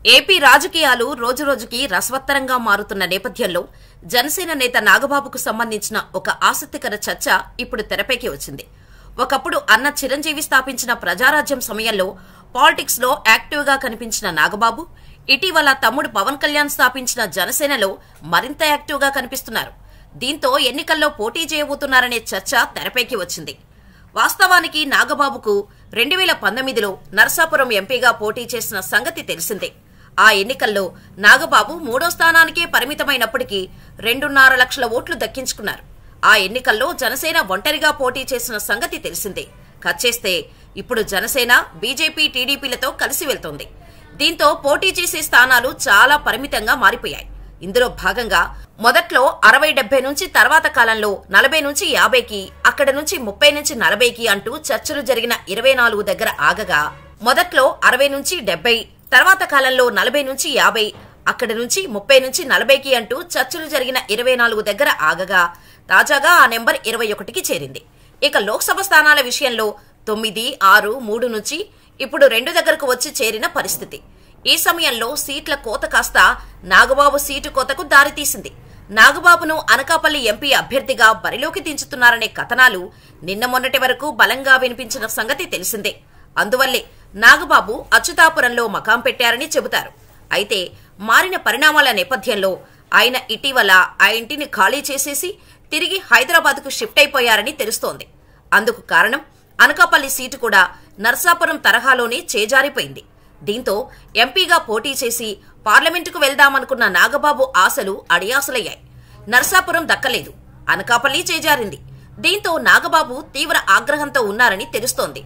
AP రాజకీయాలు రోజురోజుకి రసవత్తరంగా మారుతున్న నేపథ్యంలో జనసేన నేత నాగబాబుకు సంబంధించిన ఒక ఆసక్తికర చర్చ ఇప్పుడు తెరపైకి వచ్చింది. ఒకప్పుడు అన్న చిరంజీవి స్థాపించిన ప్రజారాజ్యం సమయంలో పాలిటిక్స్ లో యాక్టివ్ గా కనిపించిన నాగబాబు ఇటీవల తమ్ముడు పవన్ కళ్యాణ్ స్థాపించిన జనసేనలో మరింత యాక్టివ్ గా కనిపిస్తున్నారు. దీంతో ఎన్నికల్లో పోటీ చేయబోతున్నారనే చర్చ తెరపైకి వచ్చింది. వాస్తవానికి నాగబాబుకు 2019లో నరసాపురం ఎంపీగా పోటీ చేసిన సంగతి తెలిసిందే. ఆ ఎన్నికల్లో నాగబాబు 3వ స్థానానికే పరిమితమైనప్పటికీ 2.5 లక్షల ఓట్లు దక్కించుకున్నారు. ఆ ఎన్నికల్లో జనసేన ఒంటరిగా పోటీ చేసిన సంగతి తెలిసిందే. కచ్చేస్తే ఇప్పుడు జనసేన బీజేపీ టీడీపీలతో కలిసి వెళ్తోంది. దీంతో పోటీ చేసే స్థానాలు చాలా పరిమితంగా మారిపోయాయి. ఇందులో భాగంగా మొదట్లో 60-70 నుంచి తర్వాత కాలంలో 40 నుంచి 50కి, అక్కడ నుంచి 30 నుంచి 40కి అంటూ చర్చలు జరిగిన 24 దగ్గర ఆగగా, మొదట్లో 60 నుంచి 70, తర్వాత కాలంలో 40 నుంచి 50, అక్కడ నుంచి 30 నుంచి 40కి అంటూ చర్చలు జరిగిన 24 దగ్గర ఆగగా, తాజాగా ఆ నెంబర్ 21కి చేరింది. ఇక లోక్సభ స్థానాల విషయంలో 9, 6, 3 నుంచి ఇప్పుడు 2 దగ్గరకు వచ్చి చేరిన పరిస్థితి. ఈ సమయంలో సీట్ల కోత కాస్త నాగబాబు సీటు కోతకు దారితీసింది. నాగబాబును అనకాపల్లి ఎంపీ అభ్యర్థిగా బరిలోకి దించుతున్నారనే కథనాలు నిన్న మొన్నటి వరకు బలంగా వినిపించిన సంగతి తెలిసిందే. అందువల్లే నాగబాబు అచ్యుతాపురంలో మకాం పెట్టారని చెబుతారు. అయితే మారిన పరిణామాల నేపథ్యంలో ఆయన ఇటీవల ఆ ఇంటిని ఖాళీ చేసేసి తిరిగి హైదరాబాద్కు షిఫ్ట్ అయిపోయారని తెలుస్తోంది. అందుకు కారణం అనకాపల్లి సీటు కూడా నర్సాపురం తరహాలోనే చేజారిపోయింది. దీంతో ఎంపీగా పోటీ చేసి పార్లమెంటుకు వెళ్దామనుకున్న నాగబాబు ఆశలు అడియాసలయ్యాయి. నర్సాపురం దక్కలేదు, అనకాపల్లి చేజారింది. దీంతో నాగబాబు తీవ్ర ఆగ్రహంతో ఉన్నారని తెలుస్తోంది.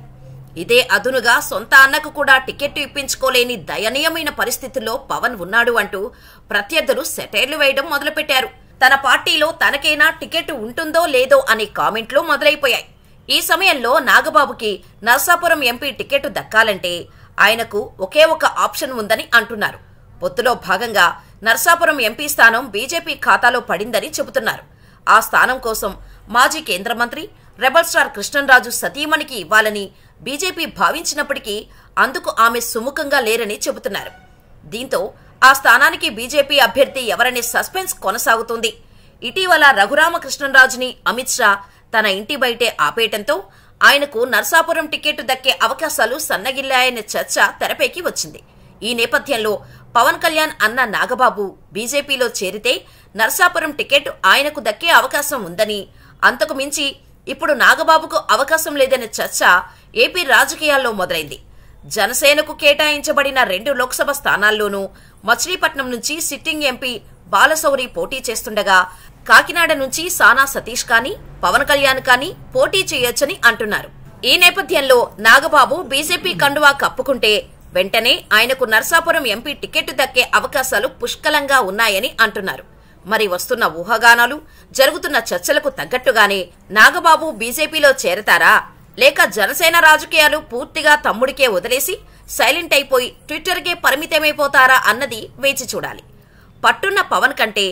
ఇదే అదునుగా సొంత అన్నకు కూడా టికెట్ ఇప్పించుకోలేని దయనీయమైన పరిస్థితుల్లో పవన్ ఉన్నాడు అంటూ ప్రత్యర్థులు సెటైర్లు వేయడం మొదలుపెట్టారు. తన పార్టీలో తనకైనా టికెట్ ఉంటుందో లేదో అనే కామెంట్లు మొదలైపోయాయి. ఈ సమయంలో నాగబాబుకి నర్సాపురం ఎంపీ టికెట్ దక్కాలంటే ఆయనకు ఒకే ఒక ఆప్షన్ ఉందని అంటున్నారు. పొత్తులో భాగంగా నర్సాపురం ఎంపీ స్థానం బీజేపీ ఖాతాలో పడిందని చెబుతున్నారు. ఆ స్థానం కోసం మాజీ కేంద్ర మంత్రి రెబల్ స్టార్ కృష్ణంరాజు సతీమణికి ఇవ్వాలని బీజేపీ భావించినప్పటికీ అందుకు ఆమె సుముఖంగా లేరని చెబుతున్నారు. దీంతో ఆ స్థానానికి బీజేపీ అభ్యర్థి ఎవరనే సస్పెన్స్ కొనసాగుతుంది. ఇటీవల రఘురామకృష్ణంరాజుని అమిత్ షా తన ఇంటి బయటే ఆపేయటంతో ఆయనకు నర్సాపురం టికెట్ దక్కే అవకాశాలు సన్నగిల్లాయనే చర్చ తెరపైకి వచ్చింది. ఈ నేపథ్యంలో పవన్ కళ్యాణ్ అన్న నాగబాబు బీజేపీలో చేరితే నర్సాపురం టికెట్ ఆయనకు దక్కే అవకాశం ఉందని, అంతకు మించి ఇప్పుడు నాగబాబుకు అవకాశం లేదనే చర్చ ఏపీ రాజకీయాల్లో మొదలైంది. జనసేనకు కేటాయించబడిన 2 లోక్సభ స్థానాల్లోనూ మచిలీపట్నం నుంచి సిట్టింగ్ ఎంపీ బాలశౌరి పోటీ చేస్తుండగా, కాకినాడ నుంచి సానా సతీష్ కానీ పవన్ కళ్యాణ్ కానీ పోటీ చేయొచ్చని అంటున్నారు. ఈ నేపథ్యంలో నాగబాబు బీజేపీ కండువా కప్పుకుంటే వెంటనే ఆయనకు నర్సాపురం ఎంపీ టికెట్ దక్కే అవకాశాలు పుష్కలంగా ఉన్నాయని అంటున్నారు. మరి వస్తున్న ఊహాగానాలు, జరుగుతున్న చర్చలకు తగ్గట్టుగానే నాగబాబు బీజేపీలో చేరతారా, లేక జనసేన రాజకీయాలు పూర్తిగా తమ్ముడికే వదిలేసి సైలెంట్ అయిపోయి ట్విట్టర్కే పరిమితమైపోతారా అన్నది వేచి చూడాలి. పట్టున్న పవన్ కంటే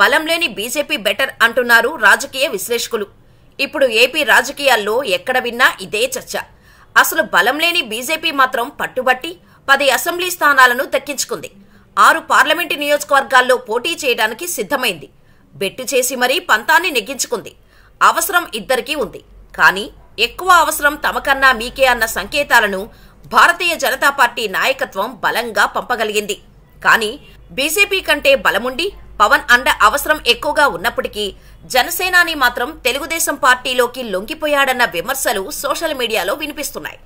బలం లేని బీజేపీ బెటర్ అంటున్నారు రాజకీయ విశ్లేషకులు. ఇప్పుడు ఏపీ రాజకీయాల్లో ఎక్కడ విన్నా ఇదే చర్చ. అసలు బలం లేని బీజేపీ మాత్రం పట్టుబట్టి 10 అసెంబ్లీ స్థానాలను దక్కించుకుంది. 6 పార్లమెంటు నియోజకవర్గాల్లో పోటీ చేయడానికి సిద్ధమైంది. బెట్టు చేసి మరీ పంతాన్ని నెగ్గించుకుంది. అవసరం ఇద్దరికీ ఉంది. కానీ ఎక్కువ అవసరం తమకన్నా మీకే అన్న సంకేతాలను భారతీయ జనతా పార్టీ నాయకత్వం బలంగా పంపగలిగింది. కానీ బీజేపీ కంటే బలముండి పవన్ అండ అవసరం ఎక్కువగా ఉన్నప్పటికీ జనసేనాని మాత్రం తెలుగుదేశం పార్టీలోకి లొంగిపోయాడన్న విమర్శలు సోషల్ మీడియాలో వినిపిస్తున్నాయి.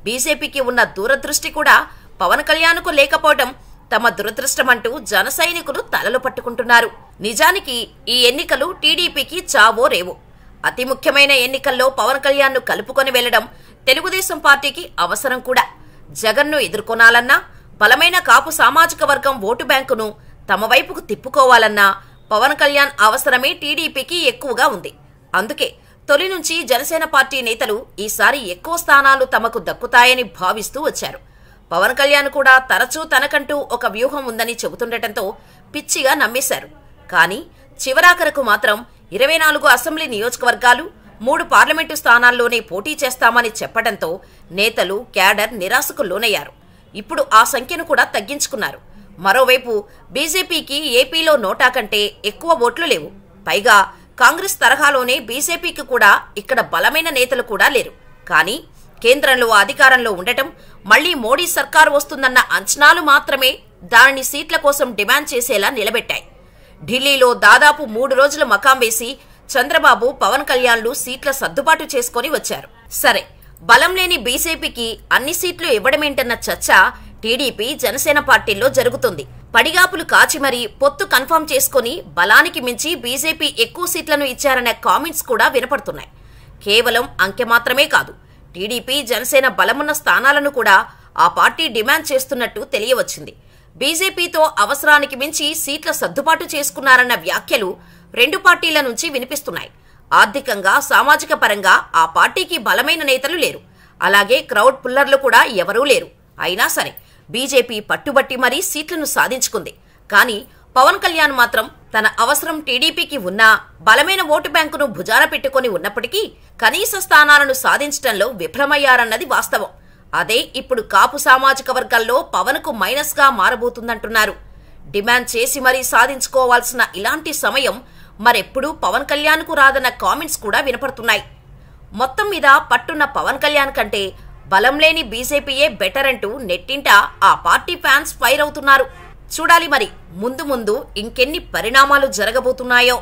బీజేపీకి ఉన్న దూరదృష్టి కూడా పవన్ కళ్యాణ్కు లేకపోవడం తమ దురదృష్టమంటూ జన సైనికులు తలలు పట్టుకుంటున్నారు. నిజానికి ఈ ఎన్నికలు టీడీపీకి చావో రేవో. అతి ముఖ్యమైన ఎన్నికల్లో పవన్ కళ్యాణ్ను కలుపుకొని వెళ్లడం తెలుగుదేశం పార్టీకి అవసరం కూడా. జగన్ను ఎదుర్కొనాలన్నా, బలమైన కాపు సామాజిక వర్గం ఓటు బ్యాంకును తమ వైపుకు తిప్పుకోవాలన్నా పవన్ కళ్యాణ్ అవసరమే టీడీపీకి ఎక్కువగా ఉంది. అందుకే తొలి నుంచి జనసేన పార్టీ నేతలు ఈసారి ఎక్కువ స్థానాలు తమకు దక్కుతాయని భావిస్తూ వచ్చారు. పవన్ కళ్యాణ్ కూడా తరచూ తనకంటూ ఒక వ్యూహం ఉందని చెబుతుండటంతో పిచ్చిగా నమ్మేశారు. కానీ చివరాఖరకు మాత్రం 24 అసెంబ్లీ నియోజకవర్గాలు, 3 పార్లమెంటు స్థానాల్లోనే పోటీ చేస్తామని చెప్పడంతో నేతలు, క్యాడర్ నిరాశకు లోనయ్యారు. ఇప్పుడు ఆ సంఖ్యను కూడా తగ్గించుకున్నారు. మరోవైపు బీజేపీకి ఏపీలో నోటా కంటే ఎక్కువ ఓట్లు లేవు. పైగా కాంగ్రెస్ తరహాలోనే బీజేపీకి కూడా ఇక్కడ బలమైన నేతలు కూడా లేరు. కానీ కేంద్రంలో అధికారంలో ఉండటం, మళ్లీ మోడీ సర్కారు వస్తుందన్న అంచనాలు మాత్రమే దానిని సీట్ల కోసం డిమాండ్ చేసేలా నిలబెట్టాయి. ఢిల్లీలో దాదాపు 3 రోజులు మకాం వేసి చంద్రబాబు, పవన్ కళ్యాణ్లు సీట్ల సర్దుబాటు చేసుకుని వచ్చారు. సరే, బలం లేని బీజేపీకి అన్ని సీట్లు ఇవ్వడమేంటన్న చర్చ టీడీపీ, జనసేన పార్టీల్లో జరుగుతుంది. పడిగాపులు కాచి మరీ పొత్తు కన్ఫర్మ్ చేసుకుని బలానికి మించి బీజేపీ ఎక్కువ సీట్లను ఇచ్చారనే కామెంట్స్ కూడా వినపడుతున్నాయి. కేవలం అంకె మాత్రమే కాదు, టీడీపీ, జనసేన బలమున్న స్థానాలను కూడా ఆ పార్టీ డిమాండ్ చేస్తున్నట్టు తెలియవచ్చింది. బీజేపీతో అవసరానికి మించి సీట్ల సర్దుబాటు చేసుకున్నారన్న వ్యాఖ్యలు 2 పార్టీల నుంచి వినిపిస్తున్నాయి. ఆర్థికంగా, సామాజిక పరంగా ఆ పార్టీకి బలమైన నేతలు లేరు. అలాగే క్రౌడ్ పుల్లర్లు కూడా ఎవరూ లేరు. అయినా సరే బీజేపీ పట్టుబట్టి మరీ సీట్లను సాధించుకుంది. కానీ పవన్ కళ్యాణ్ మాత్రం తన అవసరం టీడీపీకి ఉన్నా బలమైన ఓటు బ్యాంకును భుజాన పెట్టుకుని ఉన్నప్పటికీ కనీస స్థానాలను సాధించడంలో విఫలమయ్యారన్నది వాస్తవం. అదే ఇప్పుడు కాపు సామాజిక వర్గాల్లో పవన్ కు మైనస్ గా మారబోతుందంటున్నారు. డిమాండ్ చేసి మరీ సాధించుకోవాల్సిన ఇలాంటి సమయం మరెప్పుడూ పవన్ కళ్యాణ్ కు రాదన్న కామెంట్స్ కూడా వినపడుతున్నాయి. మొత్తం మీద పట్టున్న పవన్ కళ్యాణ్ కంటే బలం లేని బీజేపీయే బెటర్ అంటూ నెట్టింట ఆ పార్టీ ఫ్యాన్స్ ఫైర్ అవుతున్నారు. చూడాలి మరి ముందు ముందు ఇంకెన్ని పరిణామాలు జరగబోతున్నాయో.